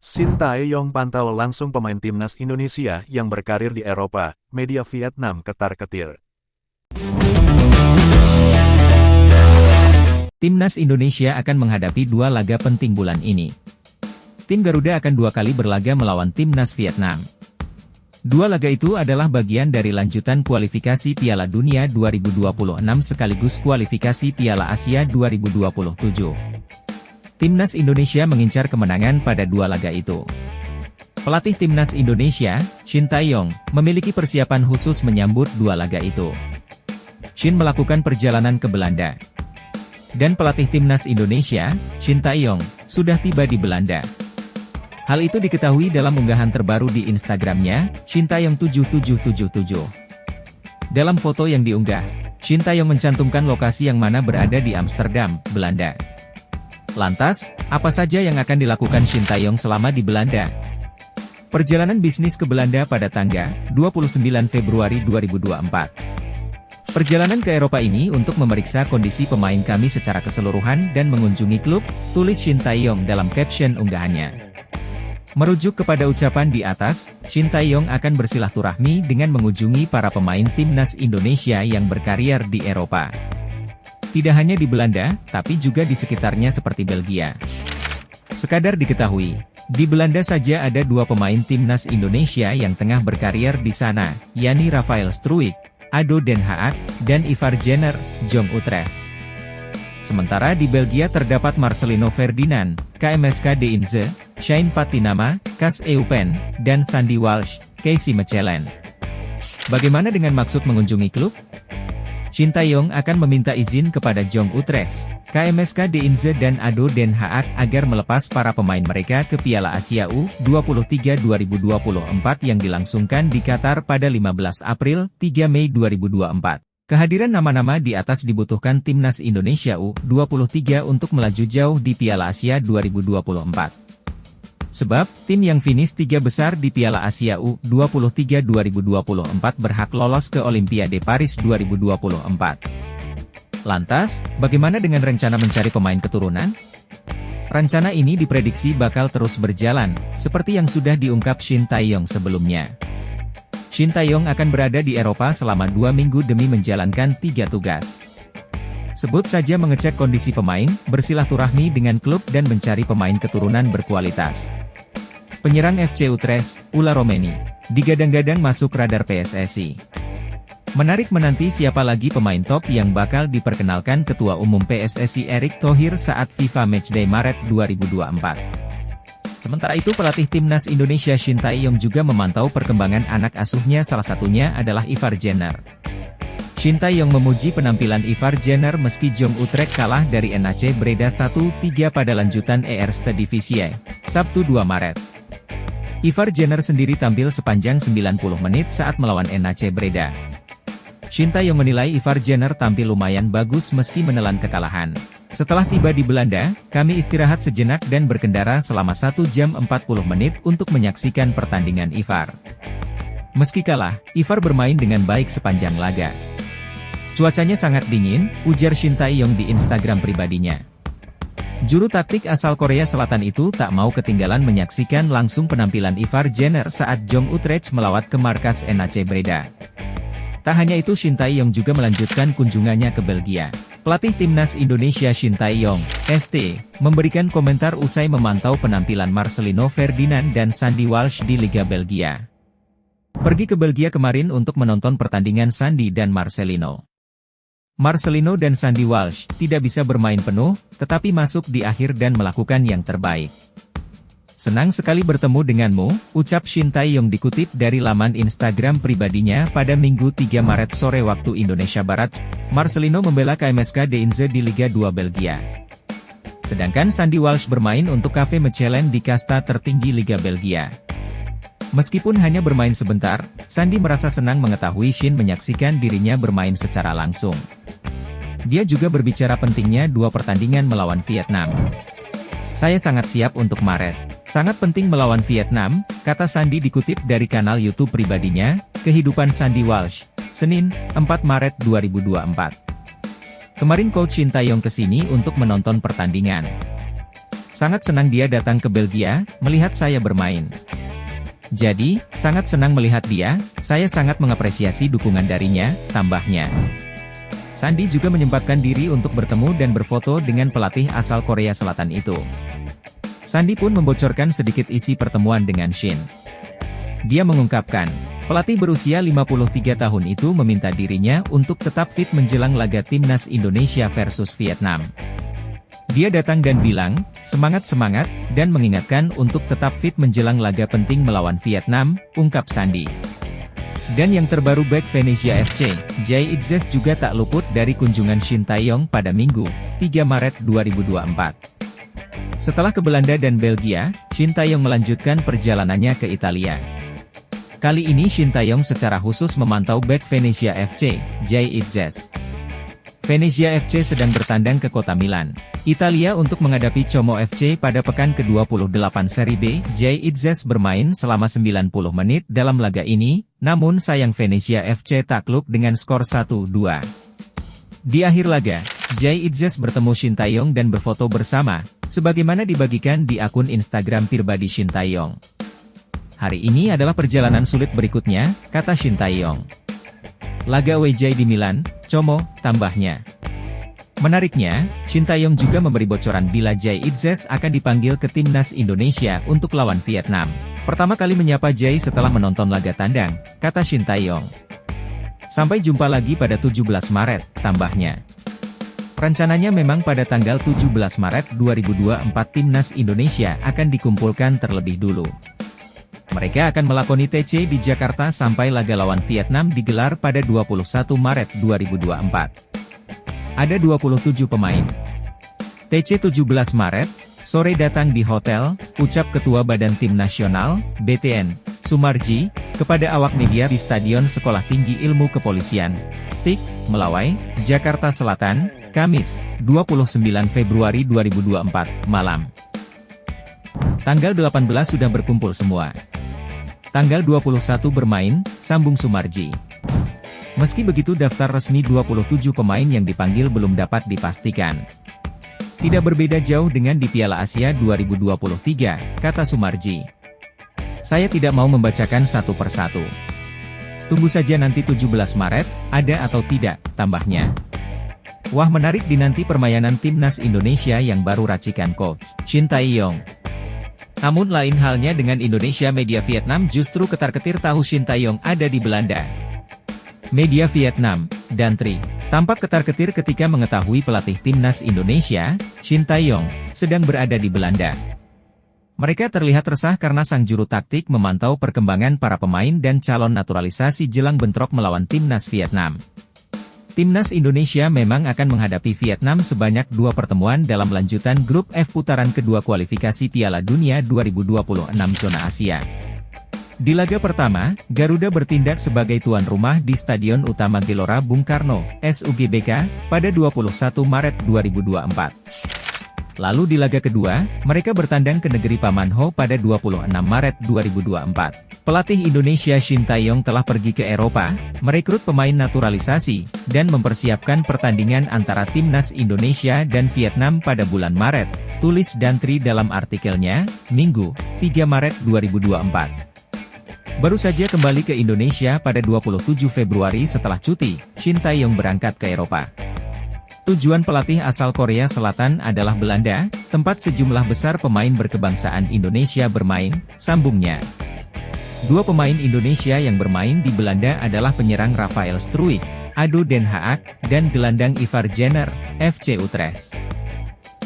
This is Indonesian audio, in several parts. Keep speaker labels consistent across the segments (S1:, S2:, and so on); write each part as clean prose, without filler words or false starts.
S1: Shin Tae-yong pantau langsung pemain timnas Indonesia yang berkarir di Eropa, media Vietnam ketar-ketir.
S2: Timnas Indonesia akan menghadapi dua laga penting bulan ini. Tim Garuda akan dua kali berlaga melawan Timnas Vietnam. Dua laga itu adalah bagian dari lanjutan kualifikasi Piala Dunia 2026 sekaligus kualifikasi Piala Asia 2027. Timnas Indonesia mengincar kemenangan pada dua laga itu. Pelatih Timnas Indonesia, Shin Tae-yong, memiliki persiapan khusus menyambut dua laga itu. Shin melakukan perjalanan ke Belanda. Dan pelatih Timnas Indonesia, Shin Tae-yong, sudah tiba di Belanda. Hal itu diketahui dalam unggahan terbaru di Instagramnya, Shin Tae-yong 7777. Dalam foto yang diunggah, Shin Tae-yong mencantumkan lokasi yang mana berada di Amsterdam, Belanda. Lantas, apa saja yang akan dilakukan Shin Tae-yong selama di Belanda? Perjalanan bisnis ke Belanda pada tanggal 29 Februari 2024. Perjalanan ke Eropa ini untuk memeriksa kondisi pemain kami secara keseluruhan dan mengunjungi klub, tulis Shin Tae-yong dalam caption unggahannya. Merujuk kepada ucapan di atas, Shin Tae-yong akan bersilaturahmi dengan mengunjungi para pemain timnas Indonesia yang berkarier di Eropa. Tidak hanya di Belanda, tapi juga di sekitarnya seperti Belgia. Sekadar diketahui, di Belanda saja ada dua pemain timnas Indonesia yang tengah berkarier di sana, yakni Rafael Struijk, Ado Den Haag, dan Ivar Jenner, Jong Utrecht. Sementara di Belgia terdapat Marcelino Ferdinand, KMSK Deinze, Shane Patinama, Cas Eupen, dan Sandy Walsh, Casey Mechelen. Bagaimana dengan maksud mengunjungi klub? Shin Tae-yong akan meminta izin kepada Jong Utrecht, KMSK Deinze dan Ado Den Haag agar melepas para pemain mereka ke Piala Asia U23 2024 yang dilangsungkan di Qatar pada 15 April, 3 Mei 2024. Kehadiran nama-nama di atas dibutuhkan Timnas Indonesia U23 untuk melaju jauh di Piala Asia 2024. Sebab, tim yang finish tiga besar di Piala Asia U23 2024 berhak lolos ke Olimpiade Paris 2024. Lantas, bagaimana dengan rencana mencari pemain keturunan? Rencana ini diprediksi bakal terus berjalan, seperti yang sudah diungkap Shin Tae-yong sebelumnya. Shin Tae-yong akan berada di Eropa selama 2 minggu demi menjalankan 3 tugas. Sebut saja mengecek kondisi pemain, bersilaturahmi dengan klub dan mencari pemain keturunan berkualitas. Penyerang FC Utrecht, Ula Romeni, digadang-gadang masuk radar PSSI. Menarik menanti siapa lagi pemain top yang bakal diperkenalkan Ketua Umum PSSI Erick Thohir saat FIFA Matchday Maret 2024. Sementara itu pelatih Timnas Indonesia Shin Tae-yong juga memantau perkembangan anak asuhnya, salah satunya adalah Ivar Jenner. Shin Tae-yong memuji penampilan Ivar Jenner meski Jong Utrecht kalah dari NAC Breda 1-3 pada lanjutan Eerste Divisie, Sabtu 2 Maret. Ivar Jenner sendiri tampil sepanjang 90 menit saat melawan NAC Breda. Shin Tae-yong menilai Ivar Jenner tampil lumayan bagus meski menelan kekalahan. Setelah tiba di Belanda, kami istirahat sejenak dan berkendara selama 1 jam 40 menit untuk menyaksikan pertandingan Ivar. Meski kalah, Ivar bermain dengan baik sepanjang laga. Cuacanya sangat dingin, ujar Shin Tae-yong di Instagram pribadinya. Juru taktik asal Korea Selatan itu tak mau ketinggalan menyaksikan langsung penampilan Ivar Jenner saat Jong Utrecht melawat ke markas NAC Breda. Tak hanya itu, Shin Tae-yong juga melanjutkan kunjungannya ke Belgia. Pelatih Timnas Indonesia Shin Tae-yong, ST, memberikan komentar usai memantau penampilan Marcelino Ferdinand dan Sandy Walsh di Liga Belgia. Pergi ke Belgia kemarin untuk menonton pertandingan Sandy dan Marcelino. Marcelino dan Sandy Walsh tidak bisa bermain penuh, tetapi masuk di akhir dan melakukan yang terbaik. Senang sekali bertemu denganmu, ucap Shin Tae-yong dikutip dari laman Instagram pribadinya pada Minggu 3 Maret sore waktu Indonesia Barat. Marcelino membela KMSK Deinze di Liga 2 Belgia. Sedangkan Sandy Walsh bermain untuk KV Mechelen di kasta tertinggi Liga Belgia. Meskipun hanya bermain sebentar, Sandy merasa senang mengetahui Shin menyaksikan dirinya bermain secara langsung. Dia juga berbicara pentingnya dua pertandingan melawan Vietnam. Saya sangat siap untuk Maret. Sangat penting melawan Vietnam, kata Sandy dikutip dari kanal YouTube pribadinya, Kehidupan Sandy Walsh, Senin, 4 Maret 2024. Kemarin Coach Shin Tae-yong kesini untuk menonton pertandingan. Sangat senang dia datang ke Belgia, melihat saya bermain. Jadi, sangat senang melihat dia, saya sangat mengapresiasi dukungan darinya, tambahnya. Sandi juga menyempatkan diri untuk bertemu dan berfoto dengan pelatih asal Korea Selatan itu. Sandi pun membocorkan sedikit isi pertemuan dengan Shin. Dia mengungkapkan, pelatih berusia 53 tahun itu meminta dirinya untuk tetap fit menjelang laga timnas Indonesia versus Vietnam. Dia datang dan bilang, semangat-semangat, dan mengingatkan untuk tetap fit menjelang laga penting melawan Vietnam, ungkap Sandi. Dan yang terbaru back Venezia FC, Jay Itzes juga tak luput dari kunjungan Shin Tae-yong pada Minggu, 3 Maret 2024. Setelah ke Belanda dan Belgia, Shin Tae-yong melanjutkan perjalanannya ke Italia. Kali ini Shin Tae-yong secara khusus memantau back Venezia FC, Jay Itzes. Venezia FC sedang bertandang ke kota Milan, Italia untuk menghadapi Como FC pada pekan ke-28 Serie B. Jay Itzes bermain selama 90 menit dalam laga ini, namun sayang Venezia FC takluk dengan skor 1-2. Di akhir laga, Jay Itzes bertemu Shin Tae-yong dan berfoto bersama, sebagaimana dibagikan di akun Instagram pribadi Shin Tae-yong. Hari ini adalah perjalanan sulit berikutnya, kata Shin Tae-yong. Laga WJ di Milan, Como, tambahnya. Menariknya, Shin Tae-yong juga memberi bocoran bila Jay Itzes akan dipanggil ke timnas Indonesia untuk lawan Vietnam. Pertama kali menyapa Jay setelah menonton laga tandang, kata Shin Tae-yong. Sampai jumpa lagi pada 17 Maret, tambahnya. Rencananya memang pada tanggal 17 Maret 2024 timnas Indonesia akan dikumpulkan terlebih dulu. Mereka akan melakoni TC di Jakarta sampai laga lawan Vietnam digelar pada 21 Maret 2024. Ada 27 pemain. TC 17 Maret, sore datang di hotel, ucap Ketua Badan Tim Nasional, BTN, Sumarji, kepada awak media di Stadion Sekolah Tinggi Ilmu Kepolisian, STIK, Melawai, Jakarta Selatan, Kamis, 29 Februari 2024, malam. Tanggal 18 sudah berkumpul semua. Tanggal 21 bermain, sambung Sumarji. Meski begitu daftar resmi 27 pemain yang dipanggil belum dapat dipastikan. Tidak berbeda jauh dengan di Piala Asia 2023, kata Sumarji. Saya tidak mau membacakan satu persatu. Tunggu saja nanti 17 Maret, ada atau tidak, tambahnya. Wah, menarik dinanti permainan timnas Indonesia yang baru racikan coach Shin Tae-yong. Namun lain halnya dengan Indonesia. Media Vietnam justru ketar-ketir tahu Shin Tae-yong ada di Belanda. Media Vietnam, Dantri, tampak ketar-ketir ketika mengetahui pelatih timnas Indonesia, Shin Tae-yong, sedang berada di Belanda. Mereka terlihat resah karena sang juru taktik memantau perkembangan para pemain dan calon naturalisasi jelang bentrok melawan timnas Vietnam. Timnas Indonesia memang akan menghadapi Vietnam sebanyak 2 pertemuan dalam lanjutan grup F putaran kedua kualifikasi Piala Dunia 2026 zona Asia. Di laga pertama, Garuda bertindak sebagai tuan rumah di Stadion Utama Gelora Bung Karno, SUGBK, pada 21 Maret 2024. Lalu di laga kedua, mereka bertandang ke negeri Pamanho pada 26 Maret 2024. Pelatih Indonesia Shin Tae-yong telah pergi ke Eropa, merekrut pemain naturalisasi, dan mempersiapkan pertandingan antara timnas Indonesia dan Vietnam pada bulan Maret, tulis Dantri dalam artikelnya, Minggu, 3 Maret 2024. Baru saja kembali ke Indonesia pada 27 Februari setelah cuti, Shin Tae-yong berangkat ke Eropa. Tujuan pelatih asal Korea Selatan adalah Belanda, tempat sejumlah besar pemain berkebangsaan Indonesia bermain, sambungnya. 2 pemain Indonesia yang bermain di Belanda adalah penyerang Rafael Struijk, ADO Den Haag, dan gelandang Ivar Jenner, FC Utrecht.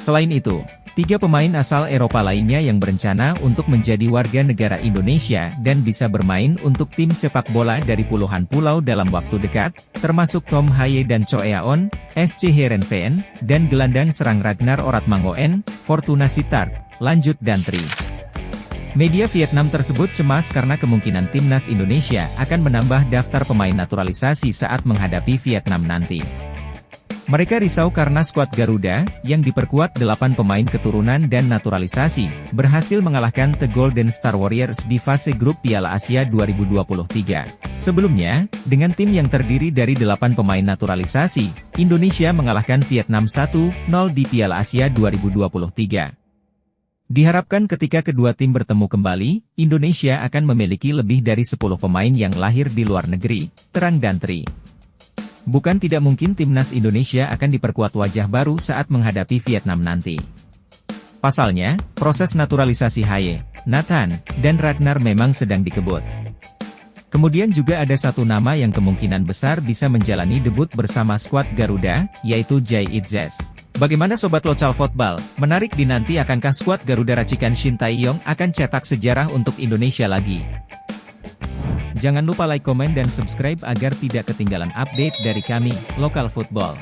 S2: Selain itu, 3 pemain asal Eropa lainnya yang berencana untuk menjadi warga negara Indonesia dan bisa bermain untuk tim sepak bola dari puluhan pulau dalam waktu dekat, termasuk Tom Haye dan Cho Eaon, SC Heerenveen, dan gelandang serang Ragnar Oratmangoen, Fortuna Sittard, lanjut Dantri. Media Vietnam tersebut cemas karena kemungkinan timnas Indonesia akan menambah daftar pemain naturalisasi saat menghadapi Vietnam nanti. Mereka risau karena skuad Garuda, yang diperkuat 8 pemain keturunan dan naturalisasi, berhasil mengalahkan The Golden Star Warriors di fase grup Piala Asia 2023. Sebelumnya, dengan tim yang terdiri dari 8 pemain naturalisasi, Indonesia mengalahkan Vietnam 1-0 di Piala Asia 2023. Diharapkan ketika kedua tim bertemu kembali, Indonesia akan memiliki lebih dari 10 pemain yang lahir di luar negeri, terang Dantri. Bukan tidak mungkin timnas Indonesia akan diperkuat wajah baru saat menghadapi Vietnam nanti. Pasalnya, proses naturalisasi Haye, Nathan, dan Ragnar memang sedang dikebut. Kemudian juga ada satu nama yang kemungkinan besar bisa menjalani debut bersama skuad Garuda, yaitu Jai Itzes. Bagaimana Sobat Local Football? Menarik dinanti akankah skuad Garuda racikan Shin Tae-yong akan cetak sejarah untuk Indonesia lagi? Jangan lupa like, komen, dan subscribe agar tidak ketinggalan update dari kami, Local Football.